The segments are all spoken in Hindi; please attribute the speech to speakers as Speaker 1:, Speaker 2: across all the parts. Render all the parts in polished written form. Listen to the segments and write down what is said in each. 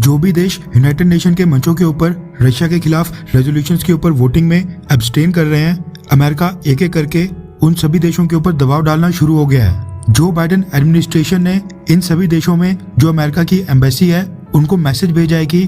Speaker 1: जो भी देश यूनाइटेड नेशन के मंचों के ऊपर रशिया के खिलाफ रेजोल्यूशंस के ऊपर वोटिंग में एब्सटेन कर रहे हैं, अमेरिका एक एक करके उन सभी देशों के ऊपर दबाव डालना शुरू हो गया है। जो बाइडेन एडमिनिस्ट्रेशन ने इन सभी देशों में जो अमेरिका की एम्बेसी है उनको मैसेज भेजा है कि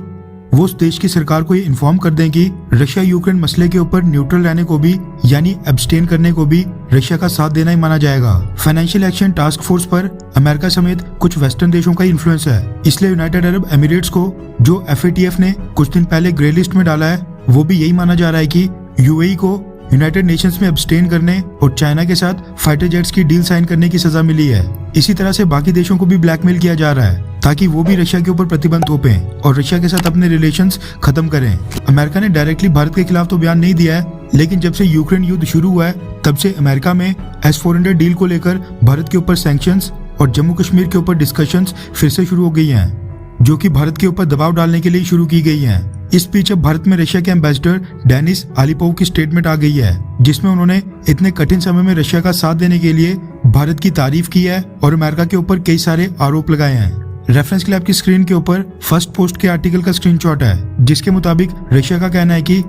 Speaker 1: वो उस देश की सरकार को ये इन्फॉर्म कर दें कि रशिया यूक्रेन मसले के ऊपर न्यूट्रल रहने को भी यानी एब्सटेन करने को भी रशिया का साथ देना ही माना जाएगा। फाइनेंशियल एक्शन टास्क फोर्स पर अमेरिका समेत कुछ वेस्टर्न देशों का इन्फ्लुएंस है, इसलिए यूनाइटेड अरब एमिरेट्स को जो FATF ने कुछ दिन पहले ग्रे लिस्ट में डाला है वो भी यही माना जा रहा है कि UAE को यूनाइटेड नेशंस में एब्सटेन करने और चाइना के साथ फाइटर जेट्स की डील साइन करने की सजा मिली है। इसी तरह से बाकी देशों को भी ब्लैकमेल किया जा रहा है ताकि वो भी रशिया के ऊपर प्रतिबंध थोपें और रशिया के साथ अपने रिलेशंस खत्म करें। अमेरिका ने डायरेक्टली भारत के खिलाफ तो बयान नहीं दिया है, लेकिन जब से यूक्रेन युद्ध शुरू हुआ है तब से अमेरिका में S-400 डील को लेकर भारत के ऊपर सैंक्शंस और जम्मू कश्मीर के ऊपर डिस्कशंस फिर से शुरू हो गई हैं, जो कि भारत के ऊपर दबाव डालने के लिए शुरू की गई हैं। इस बीच अब भारत में रशिया के एम्बेसडर डेनिस आलिपोव की स्टेटमेंट आ गई है, जिसमें उन्होंने इतने कठिन समय में रशिया का साथ देने के लिए भारत की तारीफ की है और अमेरिका के ऊपर कई सारे आरोप लगाए हैं। रेफरेंस के लिए आपकी स्क्रीन के ऊपर फर्स्ट पोस्ट के आर्टिकल का स्क्रीनशॉट है, जिसके मुताबिक रशिया का कहना है कि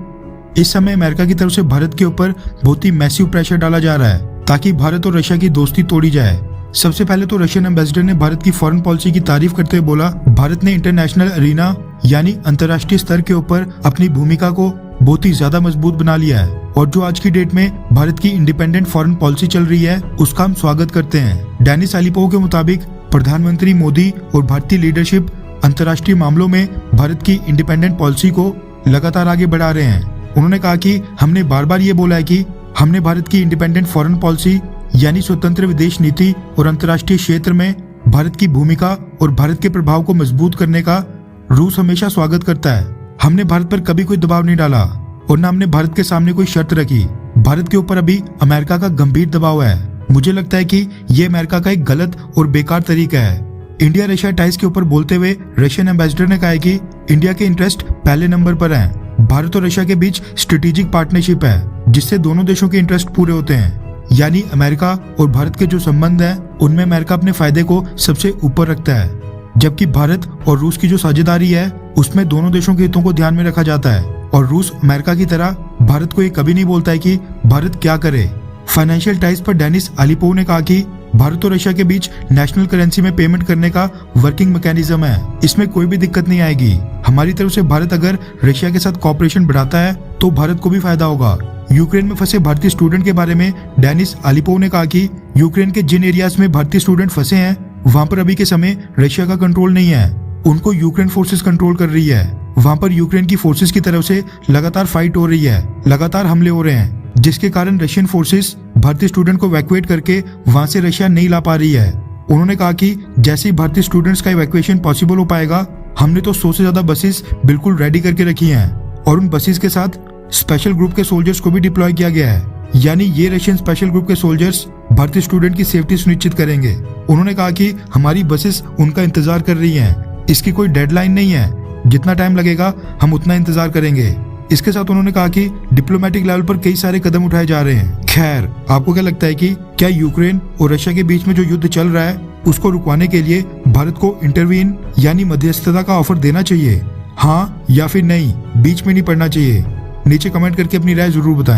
Speaker 1: इस समय अमेरिका की तरफ से भारत के ऊपर बहुत ही मैसिव प्रेशर डाला जा रहा है ताकि भारत और रशिया की दोस्ती तोड़ी जाए। सबसे पहले तो रशियन एम्बेसडर ने भारत की फॉरेन पॉलिसी की तारीफ करते हुए बोला, भारत ने इंटरनेशनल अरीना यानी अंतर्राष्ट्रीय स्तर के ऊपर अपनी भूमिका को बहुत ही ज्यादा मजबूत बना लिया है और जो आज की डेट में भारत की इंडिपेंडेंट फॉरेन पॉलिसी चल रही है उसका हम स्वागत करते हैं। डेनिस आलिपोव के मुताबिक प्रधानमंत्री मोदी और भारतीय लीडरशिप अंतर्राष्ट्रीय मामलों में भारत की इंडिपेंडेंट पॉलिसी को लगातार आगे बढ़ा रहे हैं। उन्होंने कहा कि हमने बार बार ये बोला है कि हमने भारत की इंडिपेंडेंट फॉरेन पॉलिसी यानी स्वतंत्र विदेश नीति और अंतर्राष्ट्रीय क्षेत्र में भारत की भूमिका और भारत के प्रभाव को मजबूत करने का रूस हमेशा स्वागत करता है। हमने भारत पर कभी कोई दबाव नहीं डाला और न हमने भारत के सामने कोई शर्त रखी। भारत के ऊपर अभी अमेरिका का गंभीर दबाव है। मुझे लगता है कि ये अमेरिका का एक गलत और बेकार तरीका है। इंडिया रशिया टाइज के ऊपर बोलते हुए रशियन एम्बेसडर ने कहा है कि इंडिया के इंटरेस्ट पहले नंबर पर हैं। भारत और रशिया के बीच स्ट्रेटेजिक पार्टनरशिप है जिससे दोनों देशों के इंटरेस्ट पूरे होते हैं, यानी अमेरिका और भारत के जो संबंध हैं उनमें अमेरिका अपने फायदे को सबसे ऊपर रखता है, जबकि भारत और रूस की जो साझेदारी है उसमें दोनों देशों के हितों को ध्यान में रखा जाता है और रूस अमेरिका की तरह भारत को ये कभी नहीं बोलता है कि भारत क्या करे। फाइनेंशियल टाइज पर डेनिस आलिपोव ने कहा कि भारत और रशिया के बीच नेशनल करेंसी में पेमेंट करने का वर्किंग मैकेनिज्म है, इसमें कोई भी दिक्कत नहीं आएगी। हमारी तरफ से भारत अगर रशिया के साथ कॉपरेशन बढ़ाता है तो भारत को भी फायदा होगा। यूक्रेन में फंसे भारतीय स्टूडेंट के बारे में डेनिस आलिपोव ने कहा कि यूक्रेन के जिन एरियाज में भारतीय स्टूडेंट फंसे हैं वहां पर अभी के समय रशिया का कंट्रोल नहीं है, उनको यूक्रेन फोर्सेस कंट्रोल कर रही है। वहां पर यूक्रेन की फोर्सेस की तरफ से लगातार फाइट हो रही है, लगातार हमले हो रहे हैं, जिसके कारण रशियन फोर्सेस भारतीय स्टूडेंट को इवैक्यूएट करके वहां से रशिया नहीं ला पा रही है। उन्होंने कहा कि जैसे ही भारतीय स्टूडेंट्स का इवैक्यूएशन पॉसिबल हो पाएगा, हमने तो 100 से ज्यादा बसेस बिल्कुल रेडी करके रखी हैं और उन बसेस के साथ स्पेशल ग्रुप के सोल्जर्स को भी डिप्लॉय किया गया है, यानी ये रशियन स्पेशल ग्रुप के सोल्जर्स भारतीय स्टूडेंट की सेफ्टी सुनिश्चित करेंगे। उन्होंने कहा कि हमारी बसेस उनका इंतजार कर रही हैं, इसकी कोई डेडलाइन नहीं है, जितना टाइम लगेगा हम उतना इंतजार करेंगे। इसके साथ उन्होंने कहा कि डिप्लोमेटिक लेवल पर कई सारे कदम उठाए जा रहे हैं। खैर, आपको क्या लगता है कि क्या यूक्रेन और रशिया के बीच में जो युद्ध चल रहा है उसको रुकवाने के लिए भारत को इंटरवीन यानी मध्यस्थता का ऑफर देना चाहिए, हाँ या फिर नहीं, बीच में नहीं पड़ना चाहिए? नीचे कमेंट करके अपनी राय जरूर बताएं।